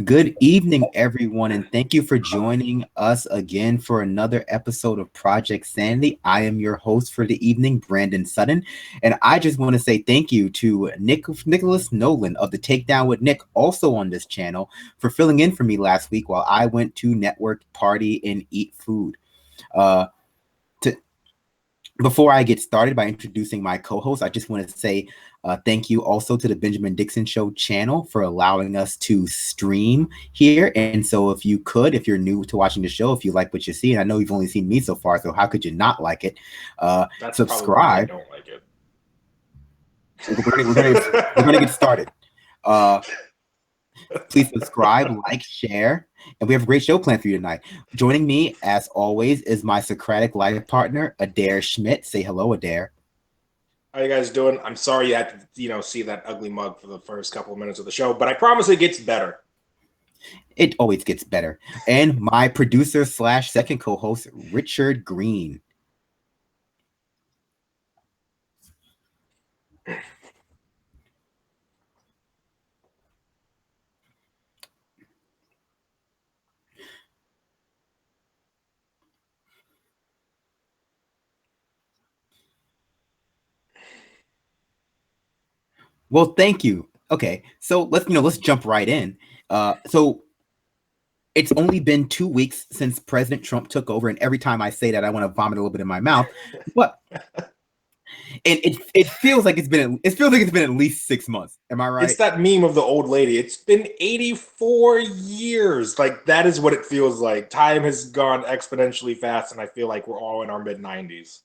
Good evening, everyone, and thank you for joining us again for another episode of Project Sanity. I am your host for the evening, Brandon Sutton, and I just want to say thank you to Nicholas Nolan of the Takedown with Nick, also on this channel, for filling in for me last week while I went to network, party, and eat food. Uh, to Before I get started by introducing my co-host, I just want to say thank you also to the Benjamin Dixon Show channel for allowing us to stream here. And so if you're new to watching the show, if you like what you see, and I know you've only seen me so far, so how could you not like it? That's probably why I Subscribe. don't like it. We're gonna get started. Uh, Please subscribe, like, share, and we have a great show planned for you tonight. Joining me, as always, is my Socratic life partner, Adair Schmidt. Say hello, Adair. How you guys doing? I'm sorry you had to, see that ugly mug for the first couple of minutes of the show, but I promise it gets better. It always gets better. And my producer slash second co-host, Richard Green. Well, thank you. Okay, so let's jump right in. So it's only been 2 weeks since President Trump took over, and every time I say that, I want to vomit a little bit in my mouth. But and it feels like it's been at least 6 months. Am I right? It's that meme of the old lady. It's been 84 years. Like, that is what it feels like. Time has gone exponentially fast, and I feel like we're all in our mid-90s.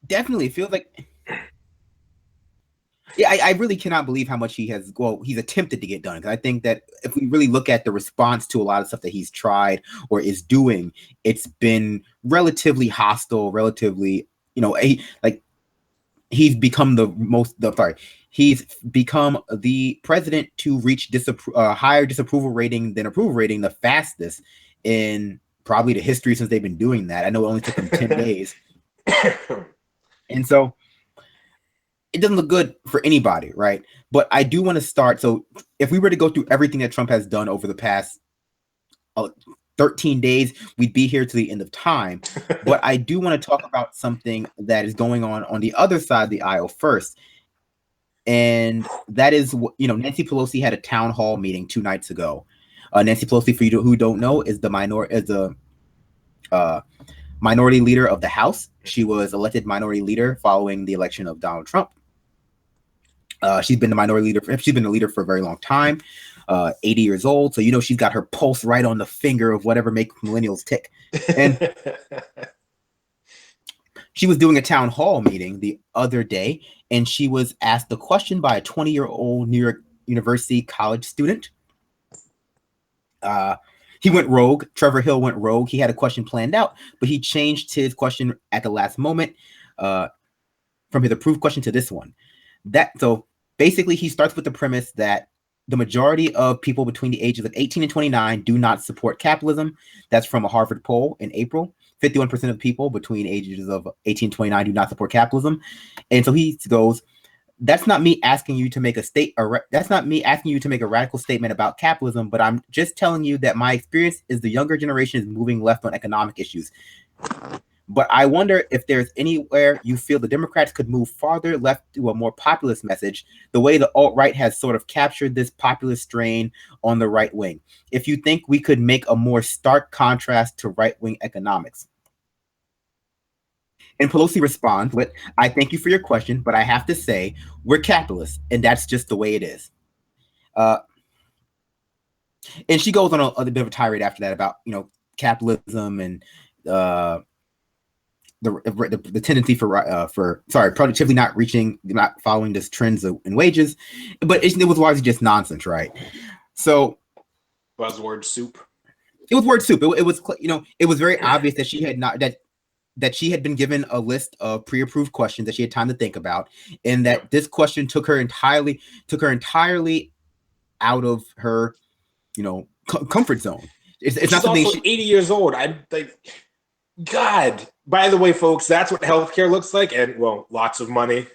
Definitely feels like. Yeah, I really cannot believe how much he's attempted to get done. Because I think that if we really look at the response to a lot of stuff that he's tried or is doing, it's been relatively hostile, relatively, he's become he's become the president to reach higher disapproval rating than approval rating the fastest in probably the history since they've been doing that. I know it only took him 10 days. And so it doesn't look good for anybody, right? But I do want to start. So if we were to go through everything that Trump has done over the past 13 days, we'd be here to the end of time. But I do want to talk about something that is going on the other side of the aisle first. And that is, Nancy Pelosi had a town hall meeting 2 nights ago. Nancy Pelosi, for you who don't know, is the minority leader of the House. She was elected minority leader following the election of Donald Trump. She's been the minority leader. She's been a leader for a very long time. 80 years old, so she's got her pulse right on the finger of whatever makes millennials tick. And she was doing a town hall meeting the other day, and she was asked a question by a 20-year-old New York University college student. He went rogue. Trevor Hill went rogue. He had a question planned out, but he changed his question at the last moment from his approved question to this one. So basically, he starts with the premise that the majority of people between the ages of 18 and 29 do not support capitalism. That's from a Harvard poll in April. 51% of people between ages of 18 and 29 do not support capitalism. And so he goes, that's not me asking you to make that's not me asking you to make a radical statement about capitalism, but I'm just telling you that my experience is the younger generation is moving left on economic issues. But I wonder if there's anywhere you feel the Democrats could move farther left to a more populist message, the way the alt-right has sort of captured this populist strain on the right wing. If you think we could make a more stark contrast to right-wing economics. And Pelosi responds with, I thank you for your question, but I have to say, we're capitalists, and that's just the way it is. And she goes on a bit of a tirade after that about, capitalism and the tendency for productivity not following this trends in wages, but it was largely just nonsense, right? So buzzword soup. It was word soup. It was it was very obvious that she had not that she had been given a list of pre-approved questions that she had time to think about, and that this question took her entirely out of her comfort zone. It's not something. Also 80 years old. I'm like, God. By the way, folks, that's what healthcare looks like, and lots of money,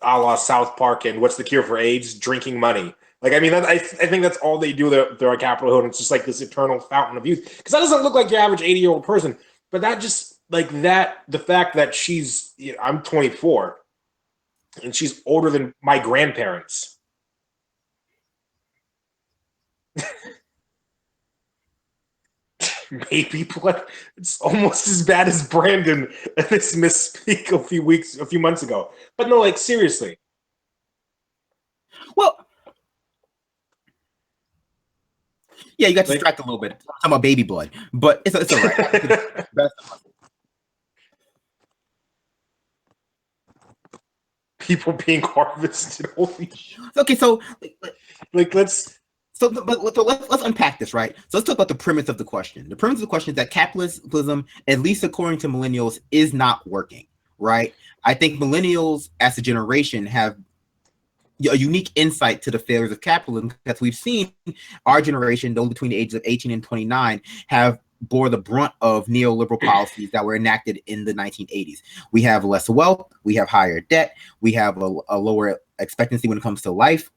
a la South Park. And what's the cure for AIDS? Drinking money. Like, I mean, I think that's all they do. They're on Capitol Hill, and it's just like this eternal fountain of youth. Because that doesn't look like your average 80-year-old person, but that just like that. The fact that she's, I'm 24, and she's older than my grandparents. Maybe, but it's almost as bad as Brandon and this misspeak a few months ago. But no, like seriously. Well, yeah, you got distracted a little bit. I'm talking about baby blood, but it's all right. People being harvested. Holy shit. Okay, so let's unpack this, right? So let's talk about the premise of the question. The premise of the question is that capitalism, at least according to millennials, is not working, right? I think millennials as a generation have a unique insight to the failures of capitalism, because we've seen our generation, those between the ages of 18 and 29, have bore the brunt of neoliberal policies that were enacted in the 1980s. We have less wealth, we have higher debt, we have a lower expectancy when it comes to life.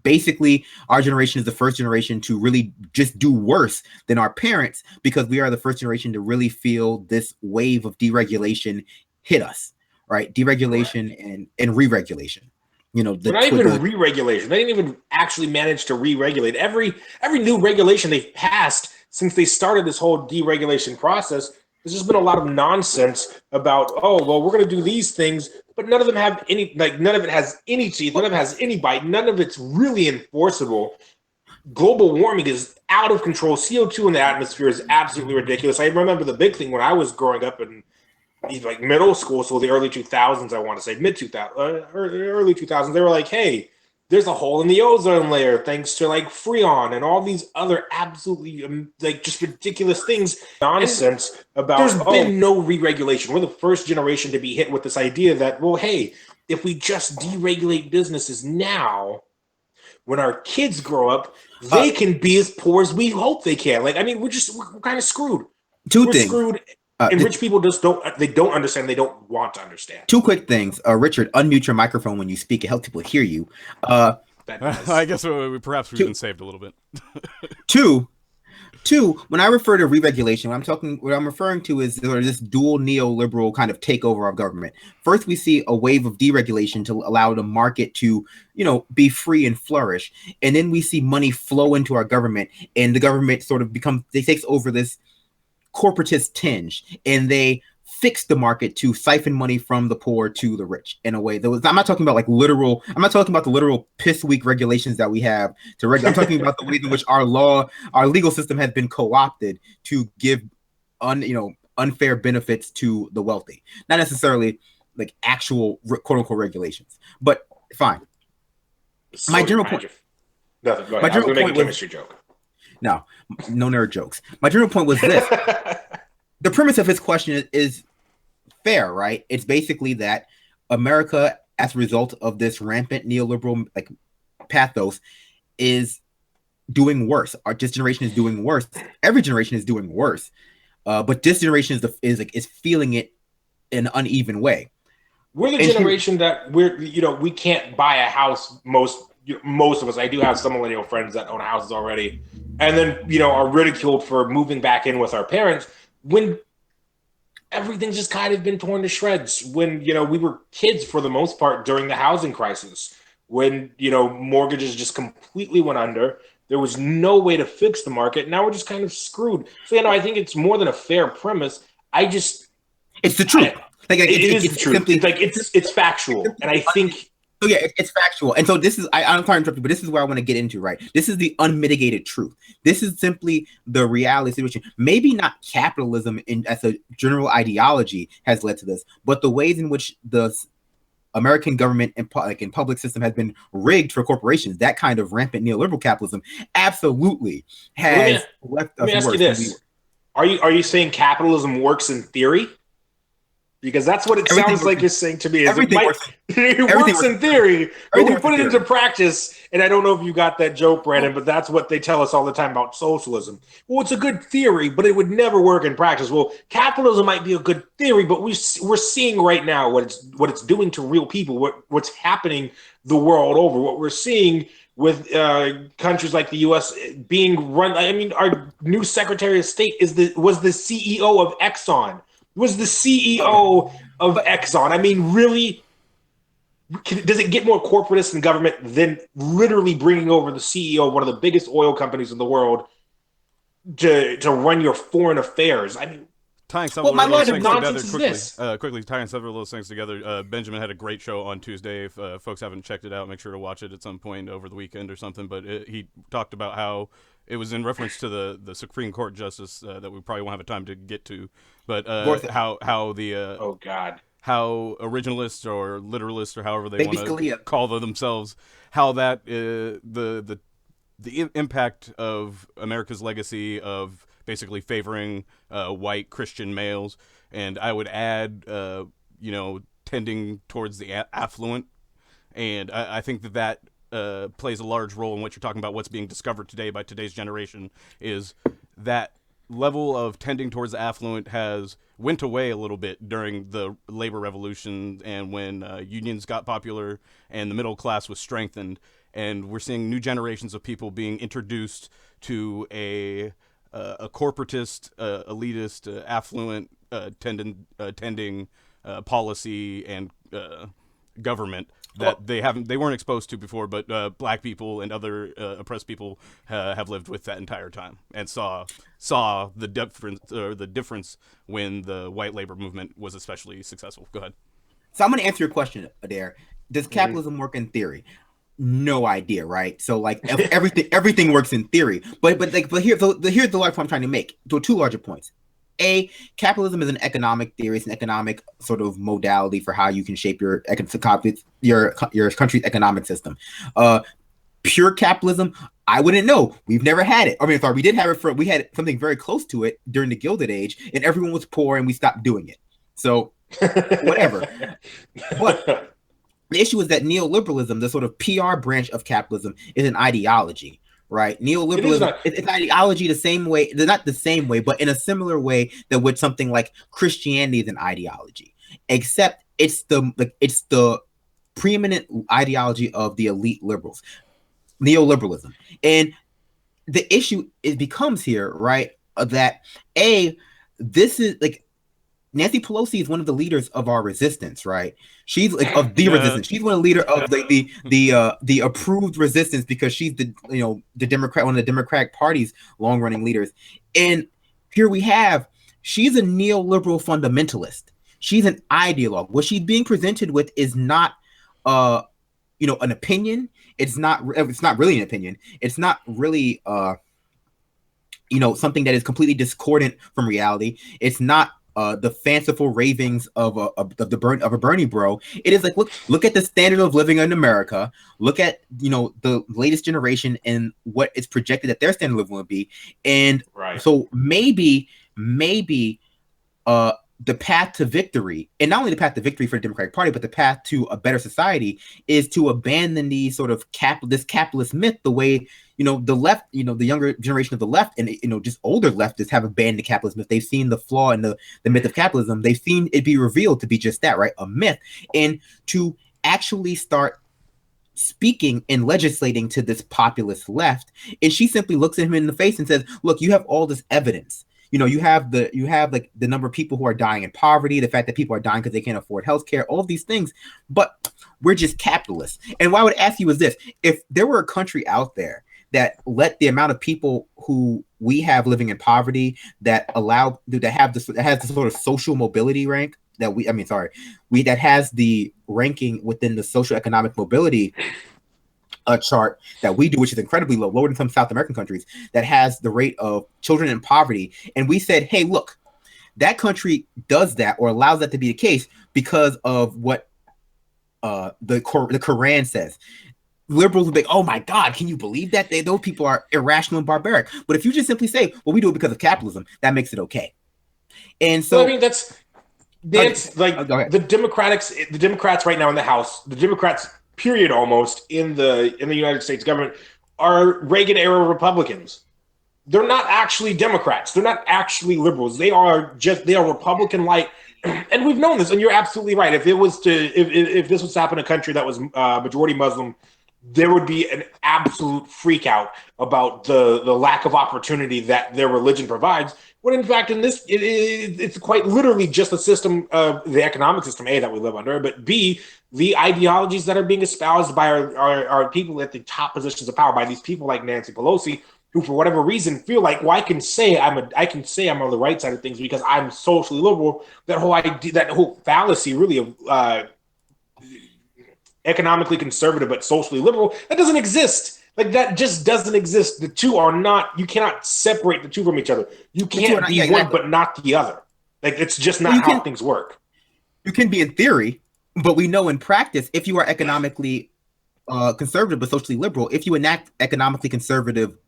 Basically, our generation is the first generation to really just do worse than our parents, because we are the first generation to really feel this wave of deregulation hit us, right? Deregulation and re-regulation. Not even re-regulation. They didn't even actually manage to re-regulate. Every new regulation they've passed since they started this whole deregulation process, there's just been a lot of nonsense about, oh, well, we're going to do these things, but none of them have any, like, none of it has any teeth, none of it has any bite, none of it's really enforceable. Global warming is out of control. CO2 in the atmosphere is absolutely ridiculous. I remember the big thing when I was growing up in like middle school, so the early 2000s, I want to say early 2000s, they were like, hey, there's a hole in the ozone layer thanks to like Freon and all these other absolutely like just ridiculous things. Nonsense about there's been no re-regulation. We're the first generation to be hit with this idea that, well, hey, if we just deregulate businesses now, when our kids grow up, they can be as poor as we hope they can. Like, I mean, we're kind of screwed. We're screwed. And rich people just don't understand. They don't want to understand. Two quick things. Richard, unmute your microphone when you speak. It helps people hear you. I guess we've been saved a little bit. Two, when I refer to re-regulation, what I'm referring to is this dual neoliberal kind of takeover of government. First, we see a wave of deregulation to allow the market to, be free and flourish. And then we see money flow into our government, and the government sort of takes over this corporatist tinge, and they fix the market to siphon money from the poor to the rich in a way that was, I'm not talking about the literal piss weak regulations that we have to regulate. I'm talking about the way in which our legal system has been co-opted to give unfair benefits to the wealthy, not necessarily like actual quote unquote regulations, but fine. My general point. Nothing. Go ahead. I was going to make a chemistry joke. No nerd jokes. My general point was this. The premise of his question is fair, right? It's basically that America, as a result of this rampant neoliberal pathos, is doing worse. This generation is doing worse. Every generation is doing worse, but this generation is feeling it in an uneven way. We're the generation that we can't buy a house. Most of us. I do have some millennial friends that own houses already, and then are ridiculed for moving back in with our parents when everything's just kind of been torn to shreds. When we were kids for the most part during the housing crisis, when mortgages just completely went under, there was no way to fix the market. Now we're just kind of screwed. So I think it's more than a fair premise. It's the truth. It is the truth. Simply, it's factual, and I think. So yeah, it's factual. And so this is, I'm sorry to interrupt you, but this is where I want to get into, right? This is the unmitigated truth. This is simply the reality situation. Maybe not capitalism as a general ideology has led to this, but the ways in which the American government and public system has been rigged for corporations, that kind of rampant neoliberal capitalism absolutely has left us worse. Let me ask you this. Are you saying capitalism works in theory? Because that's what it sounds like you're saying to me. Is everything it works in theory, but we put it into practice. And I don't know if you got that joke, Brandon, but that's what they tell us all the time about socialism. Well, it's a good theory, but it would never work in practice. Well, capitalism might be a good theory, but we're seeing right now what it's doing to real people, what's happening the world over. What we're seeing with countries like the U.S. being run. I mean, our new Secretary of State was the CEO of Exxon. Was the CEO of Exxon. I mean, really, does it get more corporatist in government than literally bringing over the CEO of one of the biggest oil companies in the world to run your foreign affairs? I mean, tying several of those things together quickly. Tying several of those things together. Benjamin had a great show on Tuesday. If folks haven't checked it out, make sure to watch it at some point over the weekend or something. But he talked about how it was in reference to the Supreme Court justice that we probably won't have a time to get to, but how originalists or literalists or however they want to call themselves, how that the impact of America's legacy of basically favoring white Christian males, and I would add tending towards the affluent, and I think that plays a large role in what you're talking about. What's being discovered today by today's generation is that level of tending towards the affluent went away a little bit during the labor revolution, and when unions got popular and the middle class was strengthened, and we're seeing new generations of people being introduced to a corporatist, elitist, affluent tending policy and government that they weren't exposed to before, but black people and other oppressed people have lived with that entire time and saw the difference when the white labor movement was especially successful. Go ahead. So I'm going to answer your question, Adair. Does capitalism work in theory? No idea, right? So like everything works in theory, but here's the large point I'm trying to make. So two larger points. A, capitalism is an economic theory. It's an economic sort of modality for how you can shape your country's economic system. Pure capitalism, I wouldn't know. We've never had it. I mean, sorry, we did have it we had something very close to it during the Gilded Age, and everyone was poor, and we stopped doing it. So whatever. But the issue is that neoliberalism, the sort of PR branch of capitalism, is an ideology. Right, neoliberalism. It's an ideology the same way. They're not the same way, but in a similar way that with something like Christianity is an ideology, except it's the preeminent ideology of the elite liberals, neoliberalism. And the issue becomes here, right, that this is like Nancy Pelosi is one of the leaders of our resistance, right? She's like of the resistance. She's one of the leader of the approved resistance because she's the Democrat, one of the Democratic Party's long running leaders. And here she's a neoliberal fundamentalist. She's an ideologue. What she's being presented with is not an opinion. It's not really an opinion. It's not really something that is completely discordant from reality. It's not the fanciful ravings of a Bernie bro. It is like, look at the standard of living in America. Look at the latest generation and what is projected that their standard of living would be. And so maybe the path to victory, and not only the path to victory for the Democratic Party, but the path to a better society, is to abandon the sort of this capitalist myth, the way the left, the younger generation of the left, and just older leftists have abandoned the capitalist myth. They've seen the flaw in the myth of capitalism. They've seen it be revealed to be just that, right? A myth. And to actually start speaking and legislating to this populist left, and she simply looks at him in the face and says, look, you have all this evidence. You have like the number of people who are dying in poverty, the fact that people are dying because they can't afford healthcare, all of these things, but we're just capitalists. And what I would ask you is this: if there were a country out there that let the amount of people who we have living in poverty that has the sort of social mobility rank that has the ranking within the social economic mobility chart that we do, which is incredibly low, lower than some South American countries, that has the rate of children in poverty. And we said, hey, look, that country does that or allows that to be the case because of what the Quran says. Liberals will be like, oh my God, can you believe that? Those people are irrational and barbaric. But if you just simply say, well, we do it because of capitalism, that makes it okay. And so, well, I mean, the Democrats right now in the House, the Democrats period almost in the United States government are Reagan era Republicans. They're not actually Democrats. They're not actually liberals. They are Republican light. And we've known this, and you're absolutely right. If this was to happen in a country that was majority Muslim, there would be an absolute freak out about the lack of opportunity that their religion provides. When in fact, in this, it's quite literally just the system of the economic system, A, that we live under, but B, the ideologies that are being espoused by our people at the top positions of power, by these people like Nancy Pelosi, who for whatever reason feel like, well, I can say I'm on the right side of things because I'm socially liberal. That whole idea, that whole fallacy, really, of economically conservative but socially liberal, that doesn't exist. Like, that just doesn't exist. The two are not. You cannot separate the two from each other. You can't be one but not the other. Like, it's just not how things work. You can be in theory, but we know in practice, if you are economically conservative but socially liberal, if you enact economically conservative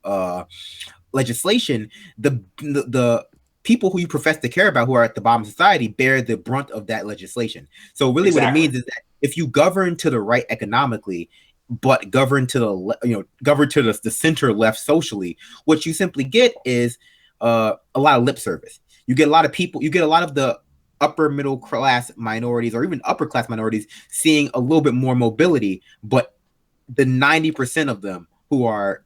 legislation, the people who you profess to care about, who are at the bottom of society, bear the brunt of that legislation. So really what it means is that if you govern to the right economically, but govern to the center left socially, what you simply get is a lot of lip service. You get a lot of people, you get a lot of the upper middle class minorities or even upper class minorities seeing a little bit more mobility, but the 90% of them who are,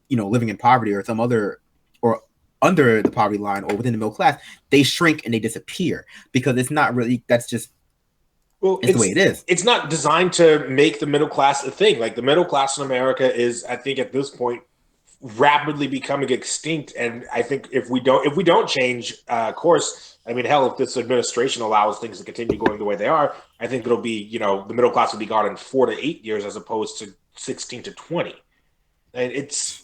living in poverty or some other, or under the poverty line or within the middle class, they shrink and they disappear because it's not really, that's just, it's the way it is. It's not designed to make the middle class a thing. Like, the middle class in America is, I think at this point, rapidly becoming extinct. And I think if we don't change course, I mean, hell, if this administration allows things to continue going the way they are, I think it'll be, the middle class will be gone in 4 to 8 years as opposed to 16 to 20. And it's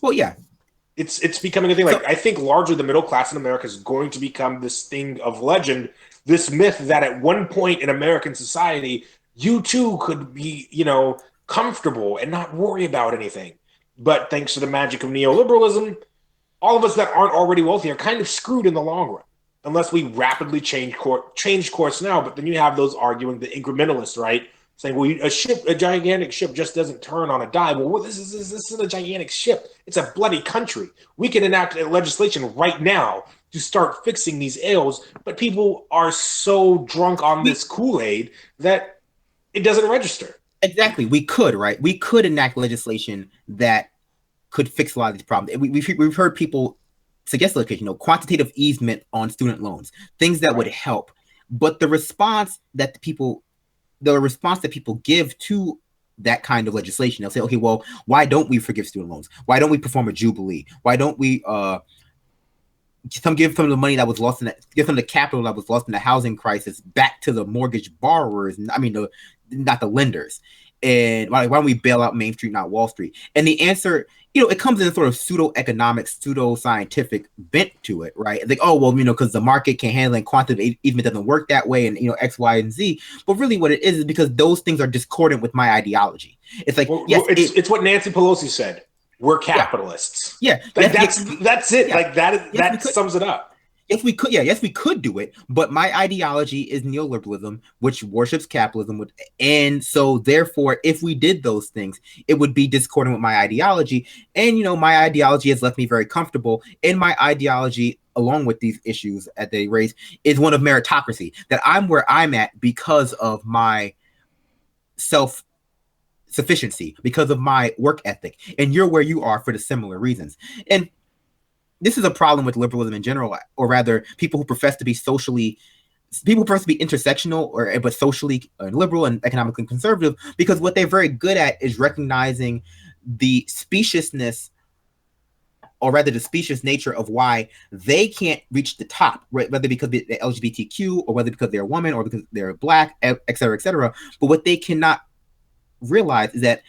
becoming a thing. Like, I think largely the middle class in America is going to become this thing of legend, this myth that at one point in American society, you too could be, comfortable and not worry about anything. But thanks to the magic of neoliberalism, all of us that aren't already wealthy are kind of screwed in the long run, unless we rapidly change course now. But then you have those arguing, the incrementalists, right? Saying, well, a gigantic ship just doesn't turn on a dime. Well, this isn't a gigantic ship. It's a bloody country. We can enact legislation right now to start fixing these ills, but people are so drunk on this Kool-Aid that it doesn't register. Exactly. We could, right? We could enact legislation that could fix a lot of these problems. We've heard people suggest legislation, quantitative easement on student loans, things that would help. But the response that people give to that kind of legislation, they'll say, okay, well, why don't we forgive student loans? Why don't we perform a jubilee? Why don't we give some of the money that was lost give some of the capital that was lost in the housing crisis back to the mortgage borrowers? I mean, not the lenders. And why don't we bail out Main Street, not Wall Street? And the answer, it comes in a sort of pseudo-economic, pseudo-scientific bent to it, right? Like, oh, well, because the market can't handle it, and quantitative easement doesn't work that way, and, X, Y, and Z. But really what it is because those things are discordant with my ideology. It's like, it's what Nancy Pelosi said. We're capitalists. Yeah. That's it. Yeah. Like, that sums it up. Yes, we could do it, but my ideology is neoliberalism, which worships capitalism. And so, therefore, if we did those things, it would be discordant with my ideology. And, my ideology has left me very comfortable. And my ideology, along with these issues that they raise, is one of meritocracy, that I'm where I'm at because of my self-sufficiency, because of my work ethic. And you're where you are for the similar reasons. And this is a problem with liberalism in general, or rather, people who profess to be intersectional, but socially liberal and economically conservative, because what they're very good at is recognizing the speciousness, or rather the specious nature of why they can't reach the top, right? Whether because they're LGBTQ, or whether because they're a woman, or because they're black, et cetera, et cetera. But what they cannot realize is that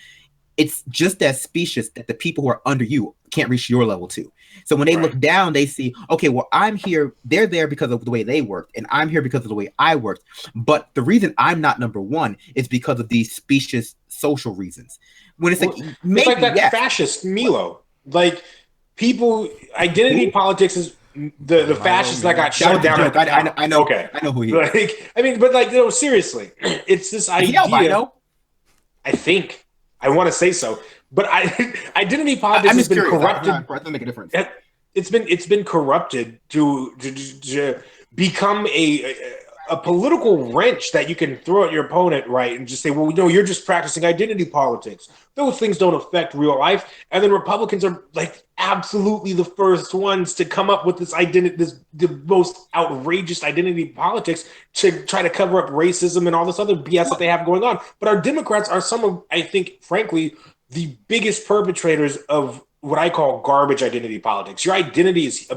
it's just as specious that the people who are under you can't reach your level too. So when they look down, they see, okay, well, I'm here, they're there because of the way they worked, and I'm here because of the way I worked. But the reason I'm not number one is because of these specious social reasons. When it's like that fascist Milo. Like, people, identity politics is the fascist that got shut down. I know. Okay, I know who he is. Like, I mean, but like, no, seriously, it's this idea. I think I want to say so, but identity politics has been corrupted. It doesn't make a difference. It's been corrupted to become a political wrench that you can throw at your opponent, right, and just say, well, no, you're just practicing identity politics. Those things don't affect real life. And then Republicans are like absolutely the first ones to come up with this the most outrageous identity politics to try to cover up racism and all this other BS that they have going on. But our Democrats are some of, I think, frankly, the biggest perpetrators of what I call garbage identity politics. Your identity is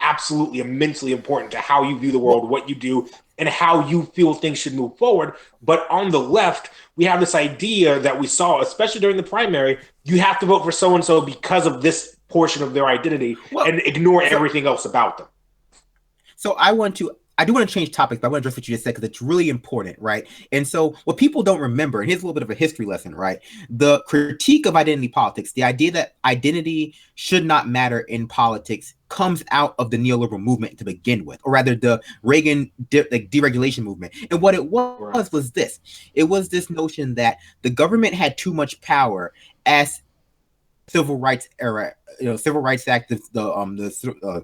absolutely immensely important to how you view the world, what you do, and how you feel things should move forward. But on the left, we have this idea that we saw, especially during the primary, you have to vote for so-and-so because of this portion of their identity and ignore everything else about them. So I do want to change topics, but I want to address what you just said because it's really important, right? And so what people don't remember, and here's a little bit of a history lesson, right? The critique of identity politics, the idea that identity should not matter in politics comes out of the neoliberal movement to begin with, or rather the Reagan deregulation movement. And what it was this. It was this notion that the government had too much power as civil rights era, Civil Rights Act, the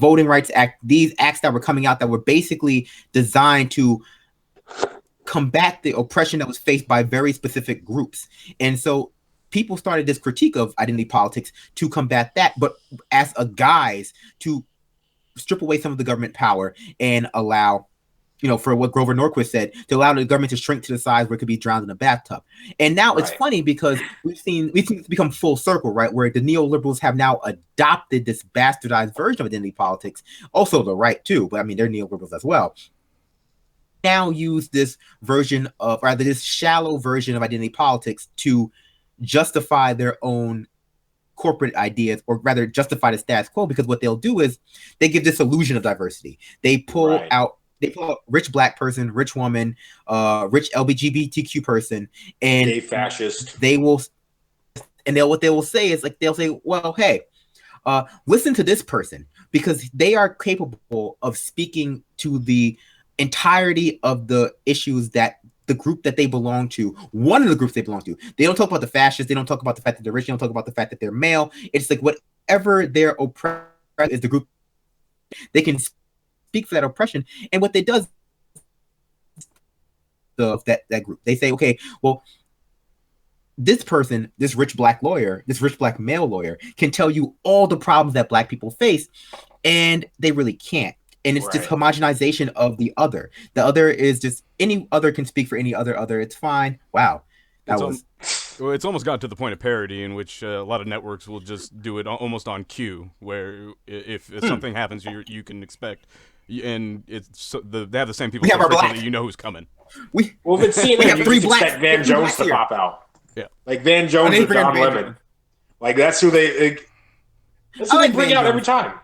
Voting Rights Act, these acts that were coming out that were basically designed to combat the oppression that was faced by very specific groups. And so people started this critique of identity politics to combat that, but as a guise to strip away some of the government power and allow, for what Grover Norquist said, to allow the government to shrink to the size where it could be drowned in a bathtub. And now it's funny because we've seen it become full circle, right? Where the neoliberals have now adopted this bastardized version of identity politics. Also the right too, but I mean, they're neoliberals as well. Now use this version of, rather this shallow version of identity politics to justify their own corporate ideas, or rather justify the status quo, because what they'll do is they give this illusion of diversity. They pull out rich black person, rich woman, rich LGBTQ person, and gay fascist. What they will say is they'll say, well, hey, listen to this person because they are capable of speaking to the entirety of the issues that the group that they belong to, one of the groups they belong to. They don't talk about the fascists. They don't talk about the fact that they're rich. They don't talk about the fact that they're male. It's like whatever their oppressor is, the group, they can speak for that oppression. And what they does, that group, they say, okay, well, this person, this rich black lawyer, this rich black male lawyer can tell you all the problems that black people face, and they really can't. And it's this homogenization of the other. The other is just any other can speak for any other. It's fine. Wow. It's almost gotten to the point of parody in which a lot of networks will just do it almost on cue, where if something happens, you can expect, and they have the same people that you know who's coming. If it's CNN, you just expect Van Jones to pop out. Yeah, like Van Jones or Don Lemon. Like that's who they bring out every time.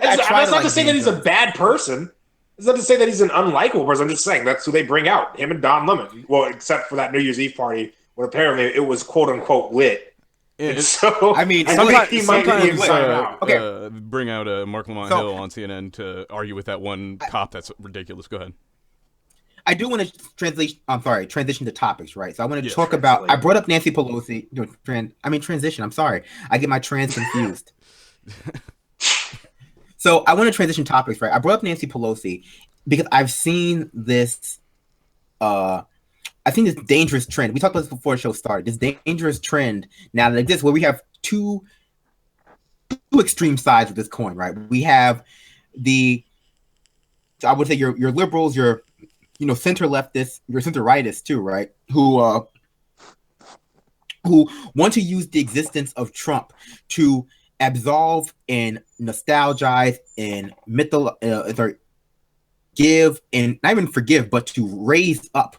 That's not to say that he's a bad person. It's not to say that he's an unlikable person. I'm just saying that's who they bring out, him and Don Lemon. Well, except for that New Year's Eve party when apparently it was quote unquote lit. So I mean, sometimes bring out Mark Lamont Hill on CNN to argue with that one cop. That's ridiculous. Go ahead. I do want to transition to topics, right? So I want to talk about. I brought up Nancy Pelosi. Transition. I'm sorry, I get my trans confused. So I want to transition topics, right? I brought up Nancy Pelosi because I've seen this dangerous trend. We talked about this before the show started. This dangerous trend now that exists where we have two extreme sides of this coin, right? We have I would say your liberals, your center leftists, your center rightists too, right? Who want to use the existence of Trump to absolve and nostalgize and give and not even forgive, but to raise up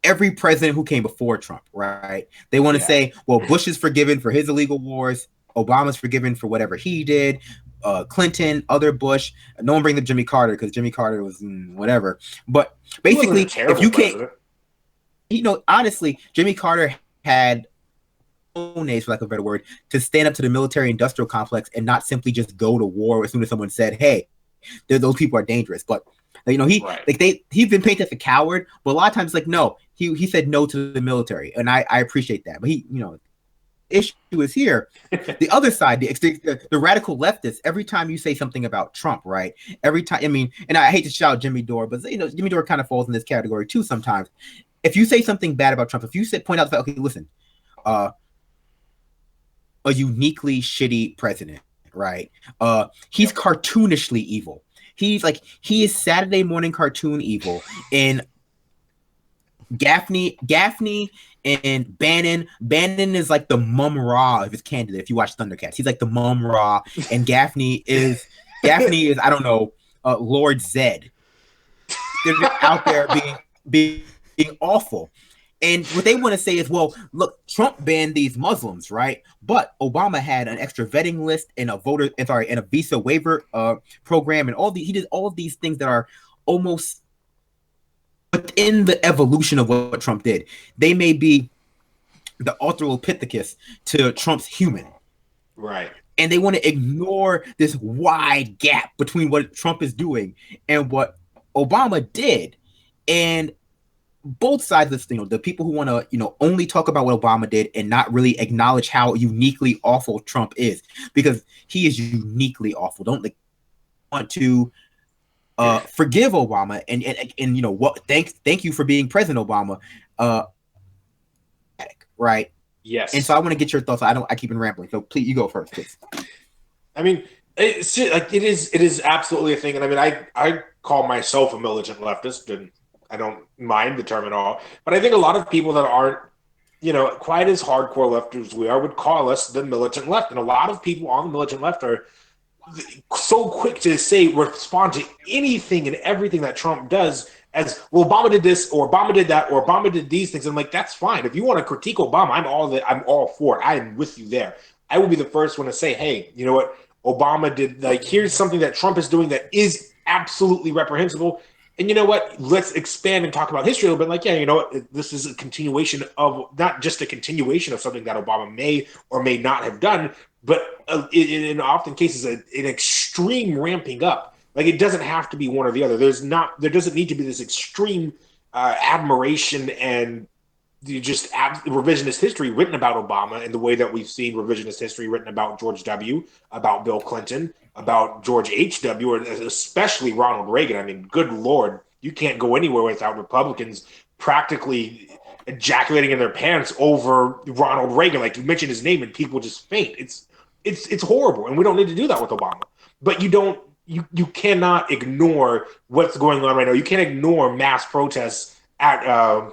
every president who came before Trump, right? They want to say, well, Bush is forgiven for his illegal wars, Obama's forgiven for whatever he did, Clinton, other Bush. No one bring up Jimmy Carter because Jimmy Carter was whatever. But basically, if you can't, honestly, Jimmy Carter had for lack of a better word, to stand up to the military-industrial complex and not simply just go to war as soon as someone said, "Hey, those people are dangerous." But he's been painted as a coward, but a lot of times no, he said no to the military, and I appreciate that. But issue is here. The other side, the radical leftists, every time you say something about Trump, right? Every time, and I hate to shout Jimmy Dore, but Jimmy Dore kind of falls in this category too sometimes. If you say something bad about Trump, if you point out that, okay, listen, a uniquely shitty president, right? He's cartoonishly evil. He is Saturday morning cartoon evil, and Gaffney and Bannon is like the Mum Ra of his candidate. If you watch Thundercats, he's like the Mum Ra, and Gaffney is I don't know, Lord Zed. They're just out there being awful. And what they want to say is, well, look, Trump banned these Muslims, right? But Obama had an extra vetting list and a visa waiver program, and he did all of these things that are almost within the evolution of what Trump did. They may be the Australopithecus to Trump's human. Right. And they want to ignore this wide gap between what Trump is doing and what Obama did. And both sides of this, the people who want to, only talk about what Obama did and not really acknowledge how uniquely awful Trump is, because he is uniquely awful. Don't want to forgive Obama and what? Thank you for being President Obama. Right. Yes. And so I want to get your thoughts. I keep rambling. So please, you go first, please. It is absolutely a thing. And I call myself a militant leftist, and I don't mind the term at all. But I think a lot of people that aren't, quite as hardcore left as we are would call us the militant left. And a lot of people on the militant left are so quick to respond to anything and everything that Trump does as, well, Obama did this, or Obama did that, or Obama did these things. I'm like, that's fine. If you want to critique Obama, I'm all for it. I am with you there. I will be the first one to say, hey, you know what? Obama did, here's something that Trump is doing that is absolutely reprehensible. And you know what? Let's expand and talk about history a little bit. You know what? This is a continuation of, not just a continuation of something that Obama may or may not have done, but in often cases, an extreme ramping up. It doesn't have to be one or the other. There doesn't need to be this extreme admiration and just revisionist history written about Obama in the way that we've seen revisionist history written about George W., about Bill Clinton, about George H.W., or especially Ronald Reagan. Good Lord, you can't go anywhere without Republicans practically ejaculating in their pants over Ronald Reagan. You mentioned his name and people just faint. It's horrible, and we don't need to do that with Obama. But you cannot ignore what's going on right now. You can't ignore mass protests at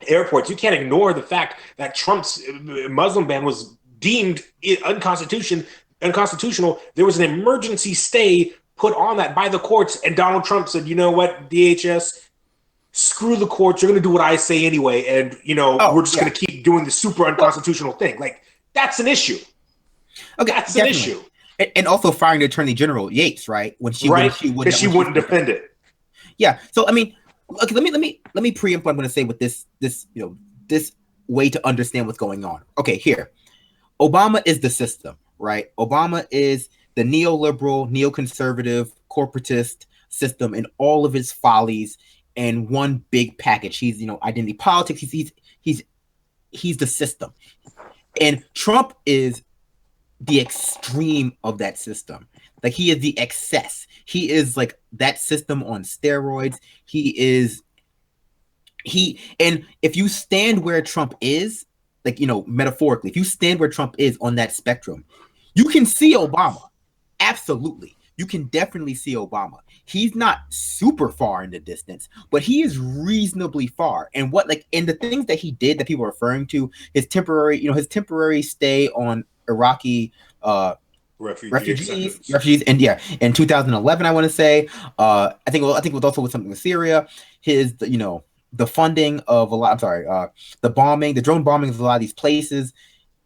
airports. You can't ignore the fact that Trump's Muslim ban was deemed unconstitutional. There was an emergency stay put on that by the courts, and Donald Trump said, you know what, DHS, screw the courts. You're going to do what I say anyway, and we're just going to keep doing the super unconstitutional thing. That's an issue. Okay, that's definitely. An issue. And also firing the Attorney General Yates, right? When she wouldn't defend it. Yeah. So okay, let me preempt what I'm going to say with this way to understand what's going on. Okay, here, Obama is the system, right? Obama is the neoliberal, neoconservative, corporatist system and all of its follies in one big package. He's identity politics. He's the system, and Trump is the extreme of that system. He is the excess. He is that system on steroids. And if you stand where Trump is, metaphorically, if you stand where Trump is on that spectrum, you can see Obama. Absolutely. You can definitely see Obama. He's not super far in the distance, but he is reasonably far. And and the things that he did that people are referring to, his temporary stay on Iraqi refugees, and in 2011, I want to say, I think it was also with something with Syria. The funding of a lot. The drone bombing of a lot of these places.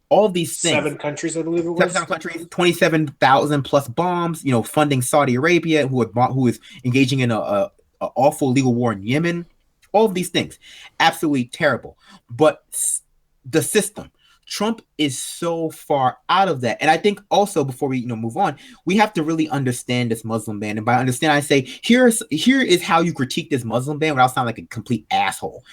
All of these things. 7 countries, I believe it was. 7 countries, 27,000 plus bombs. Funding Saudi Arabia, who is engaging in a awful legal war in Yemen. All of these things, absolutely terrible. But the system. Trump is so far out of that. And I think also, before we move on, we have to really understand this Muslim ban. And by understand, I say here is how you critique this Muslim ban without sounding like a complete asshole.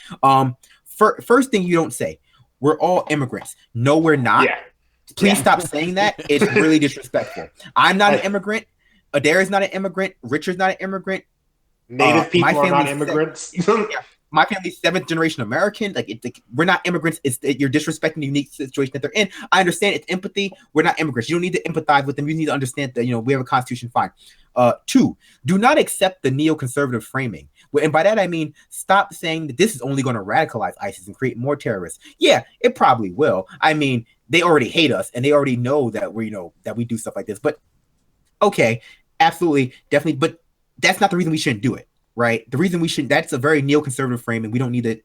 First thing you don't say, we're all immigrants. No, we're not. Yeah. Please stop saying that. It's really disrespectful. I'm not an immigrant. Adair's not an immigrant. Richard's not an immigrant. Native people are not immigrants. My family's 7th generation American. We're not immigrants. You're disrespecting the unique situation that they're in. I understand it's empathy. We're not immigrants. You don't need to empathize with them. You need to understand that we have a constitution. Fine. 2, do not accept the neoconservative framing. And by that I mean stop saying that this is only going to radicalize ISIS and create more terrorists. Yeah, it probably will. I mean, they already hate us and they already know that we do stuff like this. But okay, absolutely, definitely. But that's not the reason we shouldn't do it. Right. The reason we shouldn't, that's a very neoconservative framing. We don't need to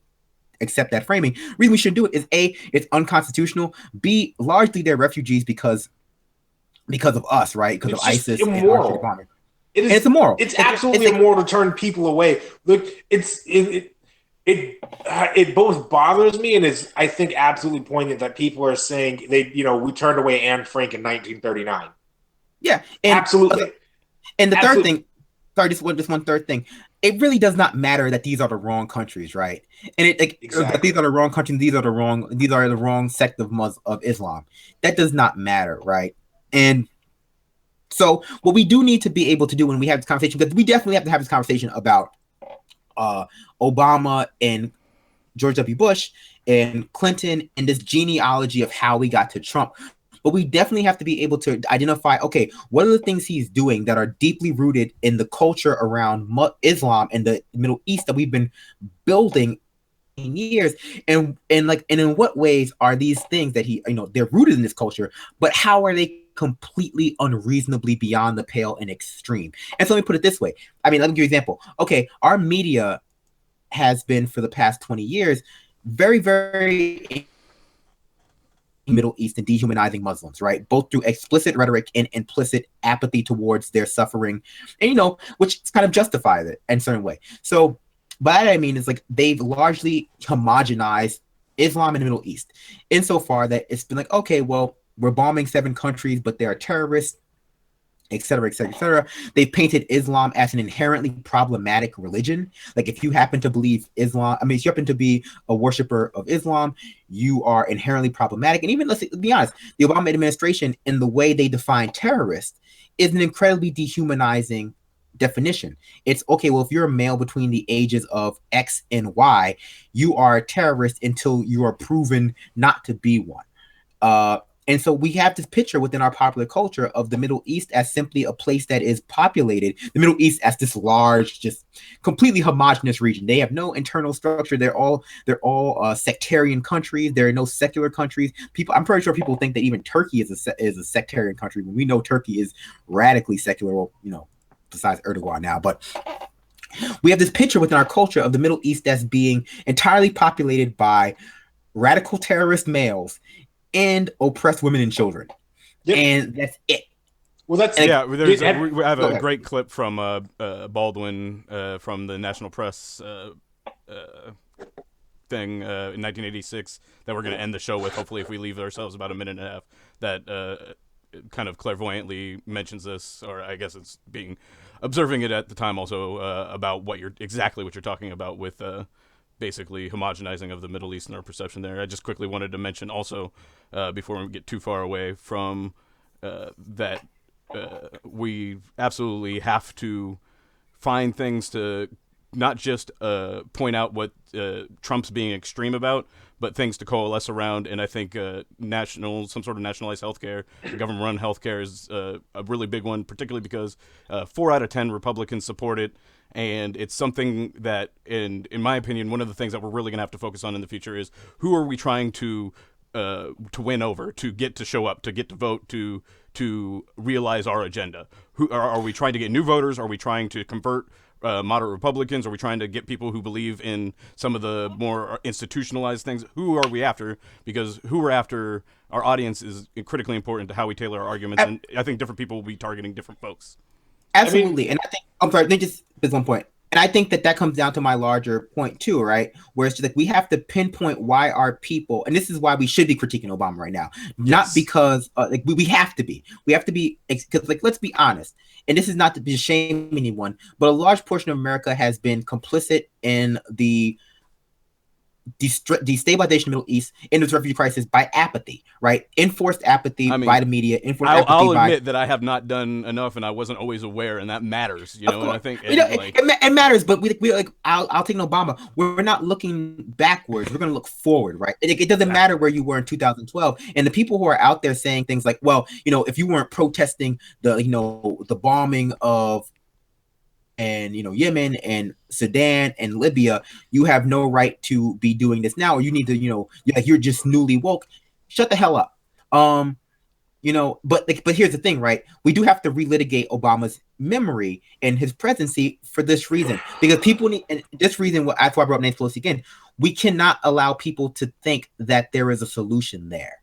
accept that framing. The reason we shouldn't do it is A, it's unconstitutional. B, largely they're refugees because of us, right? Because of ISIS. Immoral. And it's immoral. It's absolutely immoral to turn people away. Look, it both bothers me and is, I think, absolutely poignant that people are saying we turned away Anne Frank in 1939. Yeah. Absolutely. And the third thing, sorry, just one third thing. It really does not matter that these are the wrong countries, right? And exactly. These are the wrong countries. These are the wrong sect of Islam. That does not matter, right? And so what we do need to be able to do when we have this conversation, because we definitely have to have this conversation about Obama and George W. Bush and Clinton and this genealogy of how we got to Trump. But we definitely have to be able to identify, okay, what are the things he's doing that are deeply rooted in the culture around Islam and the Middle East that we've been building in years, and in what ways are these things that they're rooted in this culture, but how are they completely unreasonably beyond the pale and extreme? And so let me put it this way. I mean, let me give you an example. Okay, our media has been for the past 20 years very, very Middle East and dehumanizing Muslims, right? Both through explicit rhetoric and implicit apathy towards their suffering, and which kind of justifies it in a certain way. So by that I mean, it's like they've largely homogenized Islam in the Middle East, insofar that it's been like, okay, well, we're bombing 7 countries, but they are terrorists, et cetera, et cetera, et cetera. They've painted Islam as an inherently problematic religion. Like if you happen to believe Islam, if you happen to be a worshiper of Islam, you are inherently problematic. And even, let's be honest, the Obama administration, in the way they define terrorists, is an incredibly dehumanizing definition. It's okay, well, if you're a male between the ages of X and Y, you are a terrorist until you are proven not to be one. And so we have this picture within our popular culture of the Middle East as simply a place that is populated. The Middle East as this large, just completely homogenous region. They have no internal structure. They're all sectarian countries. There are no secular countries. I'm pretty sure people think that even Turkey is a sectarian country when we know Turkey is radically secular. Well, besides Erdogan now, but we have this picture within our culture of the Middle East as being entirely populated by radical terrorist males and oppressed women and children. Yep. And that's it. Well, we have a great clip from Baldwin from the National Press thing in 1986 that we're going to end the show with, hopefully, if we leave ourselves about a minute and a half, that kind of clairvoyantly mentions this, or I guess it's observing it at the time also about what you're talking about with basically homogenizing of the Middle East and our perception there. I just quickly wanted to mention also, before we get too far away from that, we absolutely have to find things to not just point out what Trump's being extreme about, but things to coalesce around. And I think some sort of nationalized healthcare, government-run healthcare is a really big one, particularly because 4 out of 10 Republicans support it. And it's something that, in my opinion, one of the things that we're really going to have to focus on in the future is who are we trying to win over, to get to show up, to get to vote, to realize our agenda. Who are we trying to get new voters? Are we trying to convert moderate Republicans? Are we trying to get people who believe in some of the more institutionalized things? Who are we after? Because who we're after, our audience is critically important to how we tailor our arguments, and I think different people will be targeting different folks. Absolutely. And I think, I'm sorry, just one point. And I think that comes down to my larger point too, right? Where it's just like we have to pinpoint why our people, and this is why we should be critiquing Obama right now, not because like we have to be, because like let's be honest, and this is not to shame anyone, but a large portion of America has been complicit in the destabilization of the Middle East in this refugee crisis by apathy, right? Enforced apathy by the media. I'll admit that I have not done enough, and I wasn't always aware, and that matters, you know. And I think it matters, but we like I'll take Obama. We're not looking backwards. We're going to look forward, right? It doesn't matter where you were in 2012, and the people who are out there saying things like, well, you know, if you weren't protesting the bombing of and Yemen and Sudan and Libya, you have no right to be doing this now, or you need to, you're just newly woke. Shut the hell up. But here's the thing, right? We do have to relitigate Obama's memory and his presidency for this reason, because people need, and this reason, that's why I brought up Nancy Pelosi again. We cannot allow people to think that there is a solution there.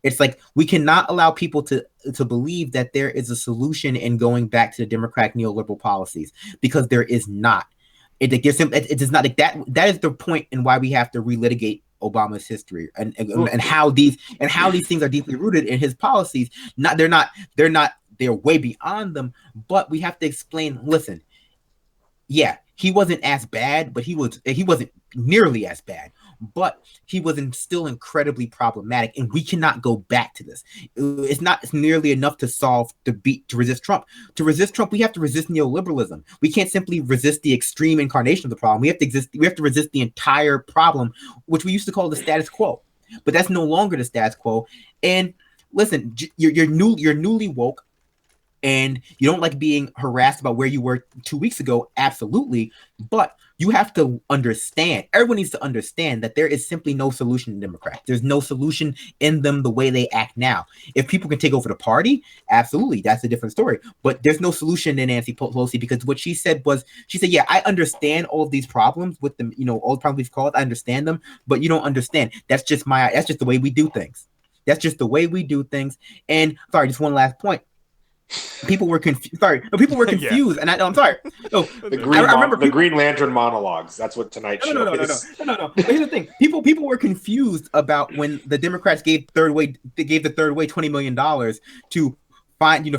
It's like we cannot allow people to believe that there is a solution in going back to the Democratic neoliberal policies, because there is not. It does not like that. That is the point in why we have to relitigate Obama's history and how these things are deeply rooted in his policies. They're way beyond them, but we have to explain. Listen, yeah, he wasn't as bad, but he wasn't nearly as bad. But he was still incredibly problematic, and we cannot go back to this. It's not nearly enough to resist Trump. To resist Trump, we have to resist neoliberalism. We can't simply resist the extreme incarnation of the problem. We have to resist the entire problem, which we used to call the status quo. But that's no longer the status quo. And listen, you're newly woke, and you don't like being harassed about where you were 2 weeks ago. Absolutely, but you have to understand, everyone needs to understand that there is simply no solution in Democrats. There's no solution in them the way they act now. If people can take over the party, absolutely, that's a different story. But there's no solution in Nancy Pelosi, because what she said, yeah, I understand all of these problems with them, all the problems we've caused, I understand them, but you don't understand. That's just the way we do things. That's just the way we do things. And sorry, just one last point. People were confused. Yeah. And I'm sorry. No, the Green Lantern monologues. That's what tonight's show is. No. But here's the thing: people were confused about when the Democrats gave the third way $20 million to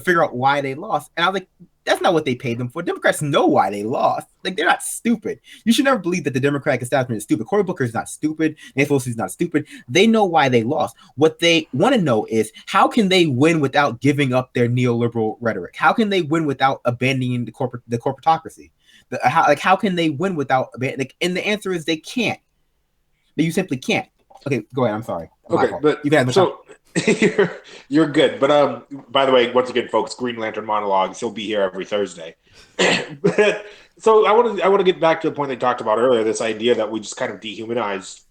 figure out why they lost. And I was like, that's not what they paid them for. Democrats know why they lost. Like, they're not stupid. You should never believe that the Democratic establishment is stupid. Cory Booker is not stupid. Nancy Pelosi is not stupid. They know why they lost. What they want to know is, how can they win without giving up their neoliberal rhetoric? How can they win without abandoning the corporatocracy? How can they win without abandoning? And the answer is they can't. You simply can't. Okay, go ahead. I'm sorry. Okay, but you guys. So you're good. But by the way, once again, folks, Green Lantern monologues. He'll be here every Thursday. So I want to get back to the point they talked about earlier. This idea that we just kind of dehumanize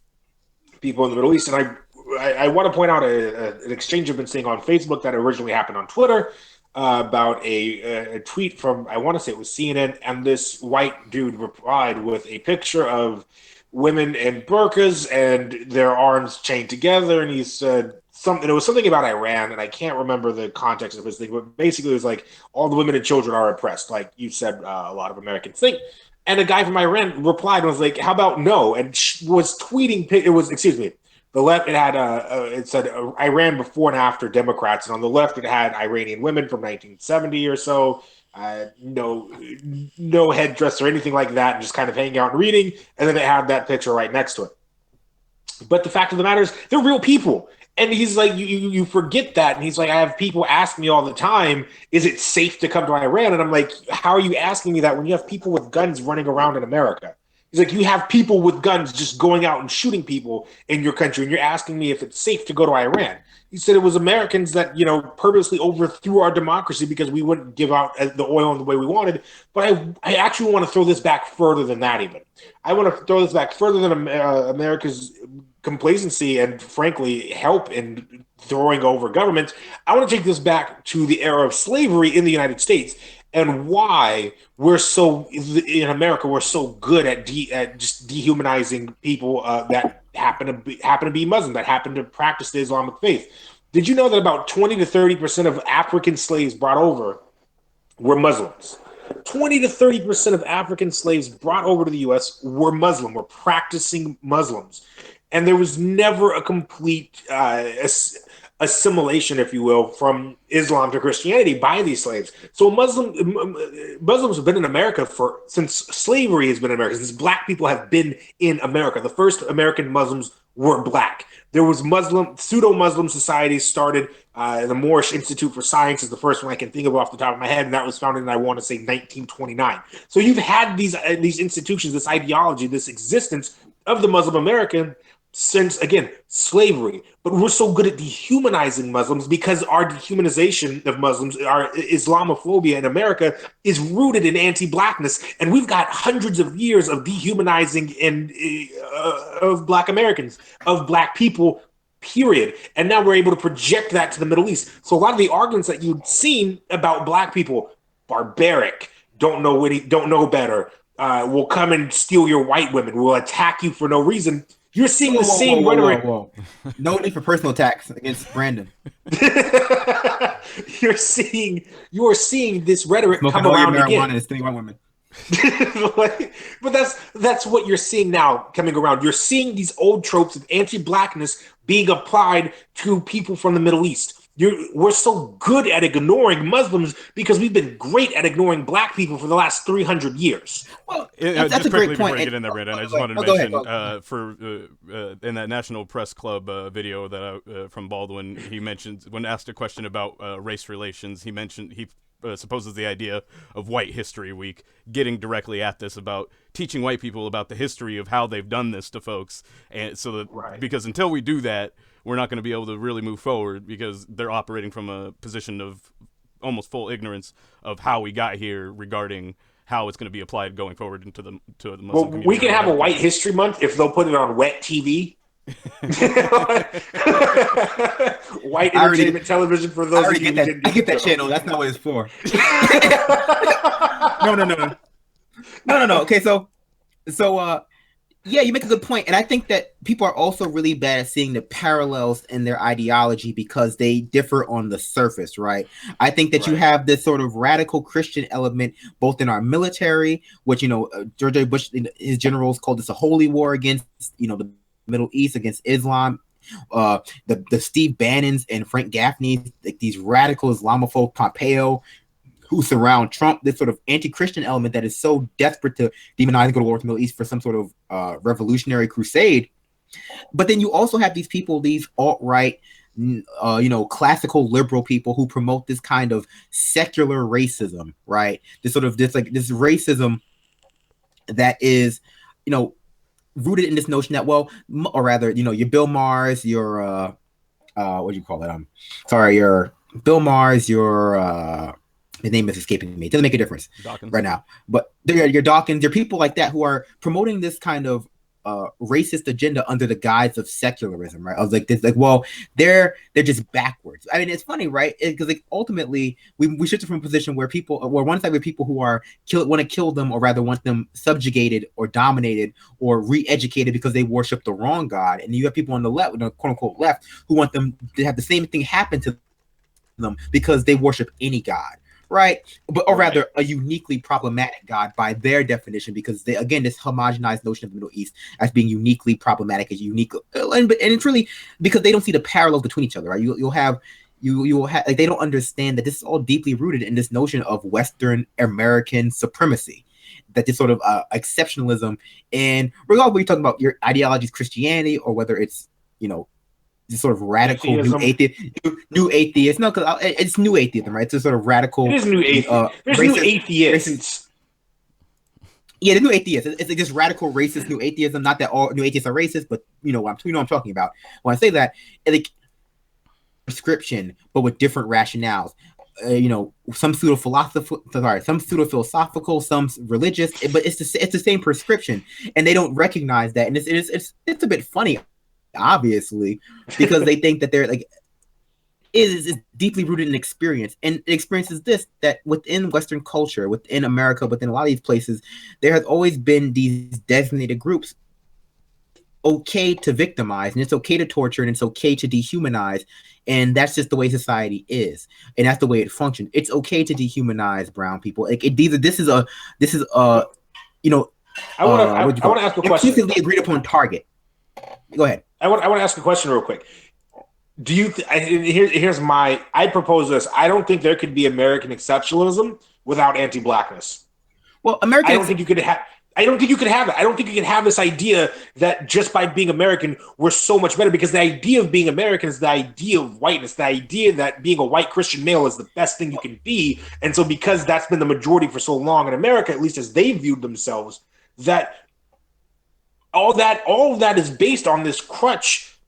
people in the Middle East, and I want to point out an exchange I've been seeing on Facebook that originally happened on Twitter about a tweet from, I want to say it was CNN, and this white dude replied with a picture of women in burqas and their arms chained together, and he said something. It was something about Iran, and I can't remember the context of his thing, but basically it was like, all the women and children are oppressed, like you said, a lot of Americans think. And a guy from Iran replied and was like, "How about no?" And was tweeting. It was, excuse me, the left. It had it said Iran before and after Democrats, and on the left it had Iranian women from 1970 or so. No headdress or anything like that, and just kind of hanging out and reading. And then it had that picture right next to it. But the fact of the matter is, they're real people. And he's like, you forget that. And he's like, I have people ask me all the time, is it safe to come to Iran? And I'm like, how are you asking me that when you have people with guns running around in America? He's like, you have people with guns just going out and shooting people in your country, and you're asking me if it's safe to go to Iran. He said it was Americans that, purposely overthrew our democracy because we wouldn't give out the oil in the way we wanted. But I actually want to throw this back further than that even. I want to throw this back further than America's complacency and, frankly, help in throwing over governments. I want to take this back to the era of slavery in the United States, and why in America we're so good at just dehumanizing people that happen to be Muslim, that happen to practice the Islamic faith. Did you know that about 20 to 30% of African slaves brought over were Muslims? 20 to 30% of African slaves brought over to the U.S. were Muslim, were practicing Muslims. And there was never a complete assimilation, if you will, from Islam to Christianity by these slaves. So Muslims have been in America since slavery has been in America, since black people have been in America. The first American Muslims were black. There was pseudo-Muslim societies started. The Moorish Institute for Science is the first one I can think of off the top of my head, and that was founded in, I want to say, 1929. So you've had these institutions, this ideology, this existence of the Muslim American since, again, slavery. But we're so good at dehumanizing Muslims because our dehumanization of Muslims, our Islamophobia in America, is rooted in anti-blackness. And we've got hundreds of years of dehumanizing of black Americans, of black people, period. And now we're able to project that to the Middle East. So a lot of the arguments that you've seen about black people, barbaric, don't know better, will come and steal your white women, will attack you for no reason. You're seeing the same rhetoric. No need for personal attacks against Brandon. You're seeing this rhetoric come around again. And stealing white women. But that's what you're seeing now coming around. You're seeing these old tropes of anti-blackness being applied to people from the Middle East. We're so good at ignoring Muslims because we've been great at ignoring black people for the last 300 years. Well, that's a great point. Get in there, Brandon. I just wanted to mention in that National Press Club video that from Baldwin, he mentioned when asked a question about race relations, he mentioned he supposes the idea of White History Week, getting directly at this about teaching white people about the history of how they've done this to folks, and so that because until we do that, we're not going to be able to really move forward because they're operating from a position of almost full ignorance of how we got here regarding how it's going to be applied going forward into the Muslim community. We can have a White History Month if they'll put it on Wet TV. White entertainment television for those of you who didn't I get that channel. That's not what it's for. No. Okay, so yeah, you make a good point. And I think that people are also really bad at seeing the parallels in their ideology because they differ on the surface, right? I think that you have this sort of radical Christian element both in our military, which, George W. Bush, his generals called this a holy war against, the Middle East, against Islam. The Steve Bannons and Frank Gaffney, like these radical Islamophobe, Pompeo, who surround Trump, this sort of anti-Christian element that is so desperate to demonize and go to war with the Middle East for some sort of revolutionary crusade. But then you also have these people, these alt-right, classical liberal people who promote this kind of secular racism, right? This racism that is, rooted in this notion that, or rather, your Bill Maher's, your what do you call it? Your Bill Maher's, your the name is escaping me. It doesn't make a difference right now. But your Dawkins, there are people like that who are promoting this kind of racist agenda under the guise of secularism, right? I was like, they're just backwards. I mean, it's funny, right? Because ultimately we shifted from a position where one side where people who are want to kill them, or rather want them subjugated or dominated or re-educated because they worship the wrong God, and you have people on the left, the quote unquote left, who want them to have the same thing happen to them because they worship any God. Right, or rather, a uniquely problematic God by their definition, because they, again, this homogenized notion of the Middle East as being uniquely problematic, is unique, and it's really because they don't see the parallels between each other. Right, you will have like, they don't understand that this is all deeply rooted in this notion of Western American supremacy, that this sort of exceptionalism, and regardless of what you're talking about, your ideology is Christianity, or whether it's this sort of radical new atheist. No, because it's new atheism, right? It's a sort of radical. It is new atheist. There's new atheists. Yeah, the new atheists. It's like this radical racist new atheism. Not that all new atheists are racist, but what I'm talking about when I say that. Like prescription, but with different rationales. Some pseudo philosophical, some religious, but it's the same prescription, and they don't recognize that, and it's a bit funny, obviously, because they think that they're like is deeply rooted in experience, and experience is this, that within Western culture, within America, within a lot of these places, there has always been these designated groups okay to victimize, and it's okay to torture, and it's okay to dehumanize, and that's just the way society is, and that's the way it functions. It's okay to dehumanize brown people. Like this is a you know, I want to ask a question. Exclusively agreed upon target. Go ahead. I want to ask a question real quick. Do you I propose this. I don't think there could be American exceptionalism without anti-blackness. Well, I don't think you could have that. I don't think you could have this idea that just by being American, we're so much better, because the idea of being American is the idea of whiteness, the idea that being a white Christian male is the best thing you can be. And so because that's been the majority for so long in America, at least as they viewed themselves, that all of that is based on this crutch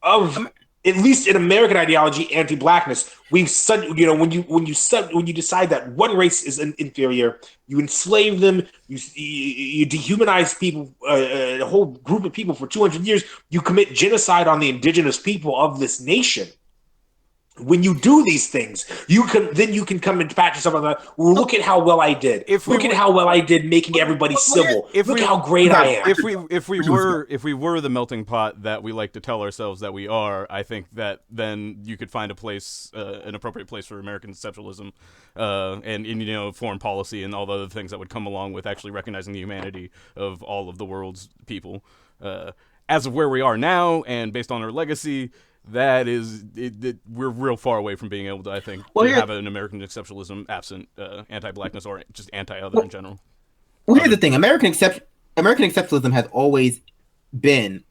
of, at least in American ideology, anti-blackness. We've said, when you decide that one race is inferior, you enslave them, you dehumanize people, a whole group of people for 200 years. You commit genocide on the indigenous people of this nation. When you do these things, you can come and pat yourself on the, well, look at how well I did. Look at how well I did making everybody civil. Look how great I am. If we were the melting pot that we like to tell ourselves that we are, I think that then you could find a place, an appropriate place for American exceptionalism, and foreign policy and all the other things that would come along with actually recognizing the humanity of all of the world's people. As of where we are now, and based on our legacy, that is, we're real far away from being able to, I think, have an American exceptionalism absent anti-blackness or just anti-other in general. Well, here's the thing: American exceptionalism has always been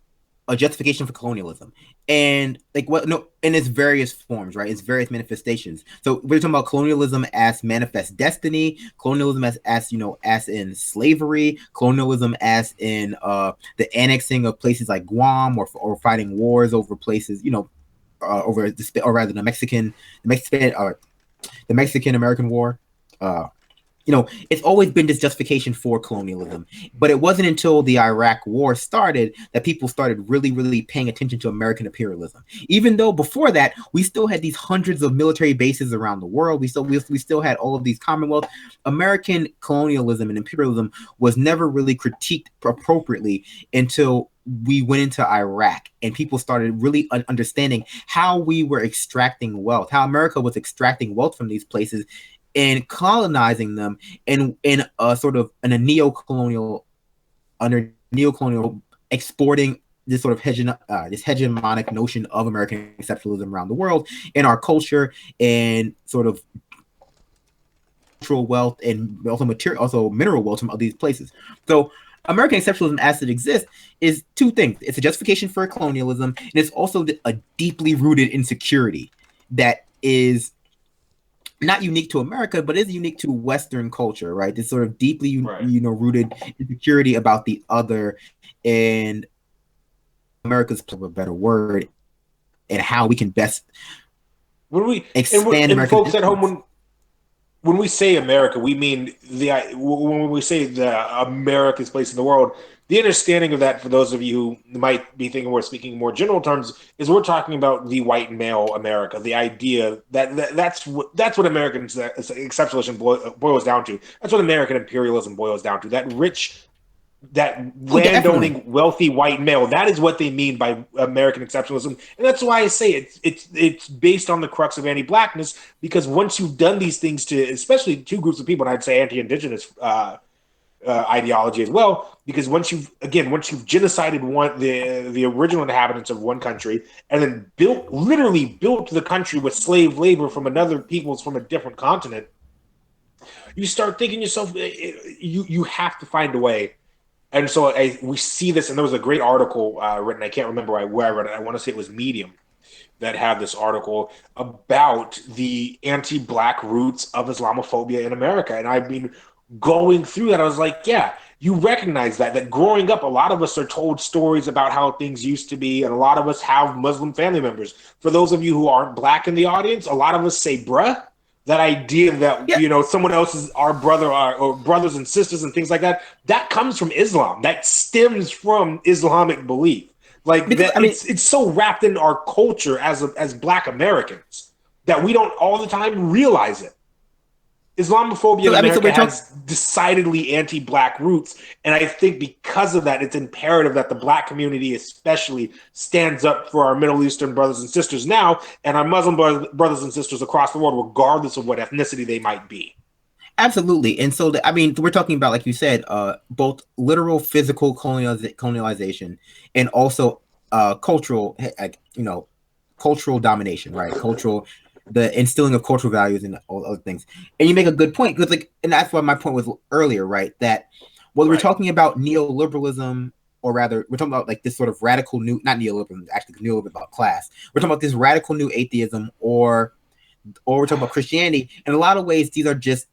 a justification for colonialism, and in its various forms, right? Its various manifestations. So we're talking about colonialism as manifest destiny, colonialism as as in slavery, colonialism as in the annexing of places like Guam, or fighting wars over places, over the Mexican American War. It's always been this justification for colonialism. But it wasn't until the Iraq War started that people started really, really paying attention to American imperialism. Even though before that, we still had these hundreds of military bases around the world. We still had all of these Commonwealth. American colonialism and imperialism was never really critiqued appropriately until we went into Iraq, and people started really understanding how we were extracting wealth, how America was extracting wealth from these places and colonizing them in a sort of under neocolonial exporting this sort of this hegemonic notion of American exceptionalism around the world in our culture, and sort of cultural wealth and also mineral wealth from these places. So American exceptionalism, as it exists, is two things. It's a justification for colonialism, and it's also a deeply rooted insecurity that is not unique to America, but is unique to Western culture, right? This sort of deeply, rooted insecurity about the other, and America's a better word, and how we can best expand American folks at home. When we say America, we mean when we say the America's place in the world. The understanding of that, for those of you who might be thinking we're speaking in more general terms, is we're talking about the white male America. The idea that's what American exceptionalism boils down to. That's what American imperialism boils down to. That rich, landowning, wealthy white male. That is what they mean by American exceptionalism, and that's why I say it's based on the crux of anti-blackness. Because once you've done these things to, especially two groups of people, and I'd say anti-indigenous ideology as well, because once you've genocided the original inhabitants of one country, and then literally built the country with slave labor from another peoples from a different continent, you start thinking yourself, you have to find a way. And so we see this, and there was a great article written, I can't remember where I read it, I want to say it was Medium, that had this article about the anti-black roots of Islamophobia in America. And I've been going through that. I was like, yeah, you recognize that growing up, a lot of us are told stories about how things used to be, and a lot of us have Muslim family members. For those of you who aren't black in the audience, a lot of us say bruh. That idea that, someone else is our brother, or brothers and sisters and things like that, that comes from Islam. That stems from Islamic belief. It's so wrapped in our culture as Black Americans that we don't all the time realize it. Islamophobia in America has decidedly anti-black roots, and I think because of that, it's imperative that the black community especially stands up for our Middle Eastern brothers and sisters now, and our Muslim brothers and sisters across the world, regardless of what ethnicity they might be. Absolutely. And so, I mean, we're talking about, like you said, both literal physical colonialization and also cultural, cultural domination, right? The instilling of cultural values and all other things. And you make a good point, because and that's why my point was earlier, right? That whether we're talking about neoliberalism, or rather, we're talking about like this sort of radical new, not neoliberalism, actually neoliberalism about class. We're talking about this radical new atheism, or we're talking about Christianity. In a lot of ways, these are just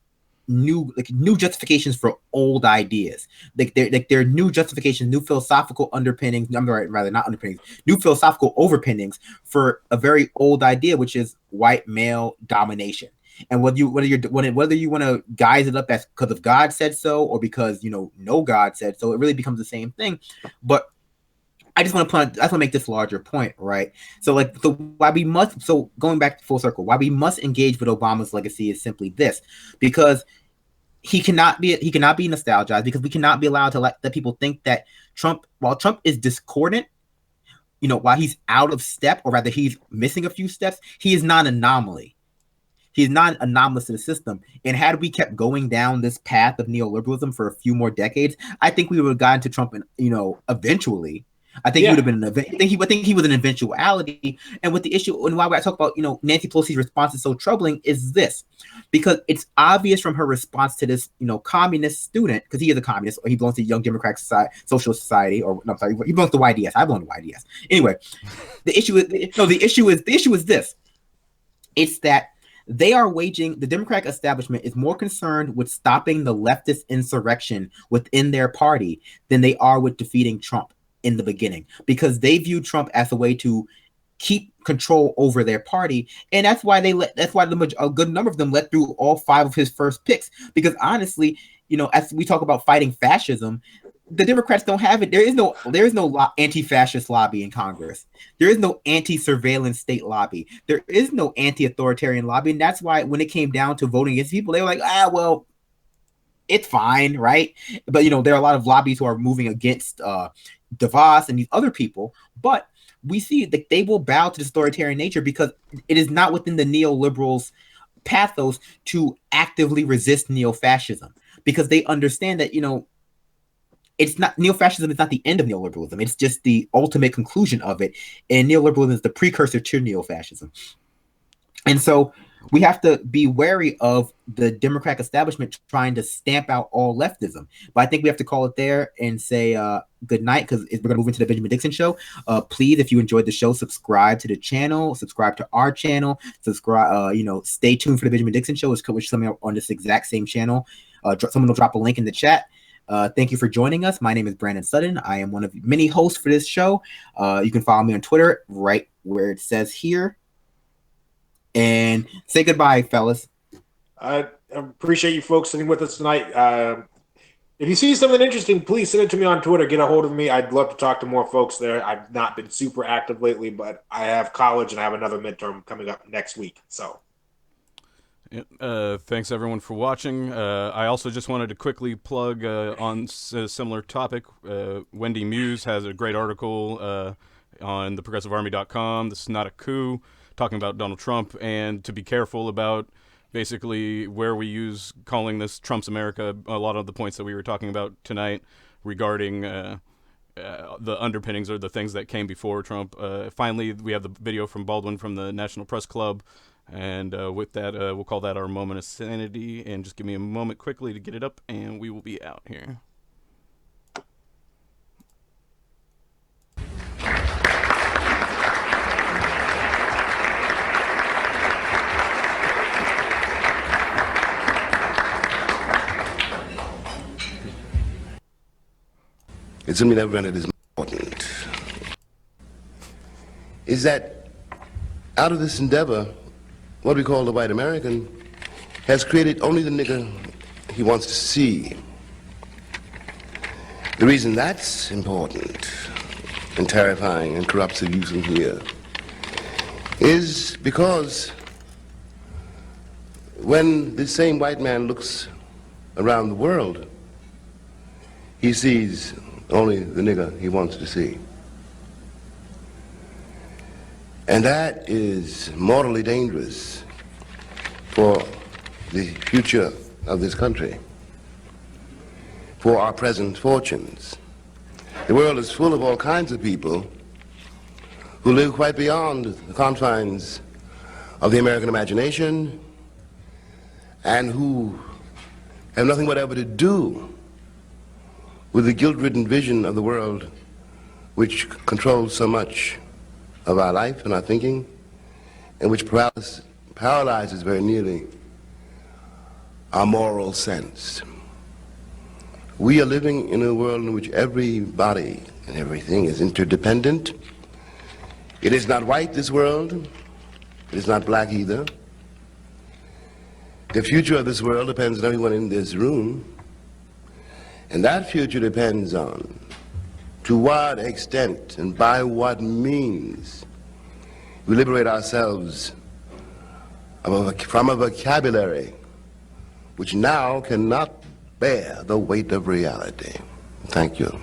new justifications for old ideas. They're new justifications, new philosophical underpinnings. New philosophical overpinnings for a very old idea, which is white male domination. And whether you want to guise it up as because of God said so, or because no God said so, it really becomes the same thing. But I just want to make this larger point, right? So going back to full circle, why we must engage with Obama's legacy is simply this, because he cannot be nostalgized, because we cannot be allowed to let people think that while Trump is discordant, while he's out of step, or rather he's missing a few steps, he is not an anomaly. He's not anomalous to the system. And had we kept going down this path of neoliberalism for a few more decades, I think we would have gotten to Trump, eventually. I think he would have been I think he was an eventuality. And with the issue, and why I talk about Nancy Pelosi's response is so troubling, is this, because it's obvious from her response to this communist student, because he is a communist, or he belongs to Young Democratic Socialist Society, or no, I'm sorry, he belongs to YDS. I belong to YDS. Anyway, the issue is this. It's that the Democratic establishment is more concerned with stopping the leftist insurrection within their party than they are with defeating Trump in the beginning, because they view Trump as a way to keep control over their party. And that's why a good number of them let through all 5 of his first picks, because honestly, as we talk about fighting fascism, the Democrats don't have it. There is no anti-fascist lobby in Congress. There is no anti-surveillance state lobby. There is no anti-authoritarian lobby. And that's why when it came down to voting against people, they were like, well, it's fine, right? But there are a lot of lobbies who are moving against DeVos and these other people. But we see that they will bow to the authoritarian nature, because it is not within the neoliberals' pathos to actively resist neo-fascism, because they understand that it's not, neo-fascism is not the end of neoliberalism. It's just the ultimate conclusion of it. And neoliberalism is the precursor to neo-fascism. And so we have to be wary of the Democratic establishment trying to stamp out all leftism. But I think we have to call it there and say good night, because we're going to move into the Benjamin Dixon Show. Please, if you enjoyed the show, subscribe to the channel, subscribe to our channel, subscribe. Stay tuned for the Benjamin Dixon Show, which is coming up on this exact same channel. Someone will drop a link in the chat. Thank you for joining us. My name is Brandon Sutton. I am one of many hosts for this show. You can follow me on Twitter right where it says here. And say goodbye, fellas. I appreciate you folks sitting with us tonight. If you see something interesting, please send it to me on Twitter. Get a hold of me. I'd love to talk to more folks there. I've not been super active lately, but I have college and I have another midterm coming up next week. So, thanks everyone for watching. I also just wanted to quickly plug on a similar topic. Wendy Muse has a great article on theprogressivearmy.com. This is not a coup, talking about Donald Trump, and to be careful about basically where we use calling this Trump's America. A lot of the points that we were talking about tonight regarding the underpinnings or the things that came before Trump. Finally, we have the video from Baldwin from the National Press Club, and with that, we'll call that our moment of sanity. And just give me a moment quickly to get it up, and we will be out here. It's something that rendered is important, is that out of this endeavor, what we call the white American has created only the nigger he wants to see. The reason that's important and terrifying and corrupts the youth in here is because when this same white man looks around the world, he sees only the nigger he wants to see. And that is mortally dangerous for the future of this country, for our present fortunes. The world is full of all kinds of people who live quite beyond the confines of the American imagination and who have nothing whatever to do with the guilt-ridden vision of the world which controls so much of our life and our thinking, and which paralyzes very nearly our moral sense. We are living in a world in which everybody and everything is interdependent. It is not white, this world. It is not black either. The future of this world depends on everyone in this room, and that future depends on to what extent and by what means we liberate ourselves from a vocabulary which now cannot bear the weight of reality. Thank you.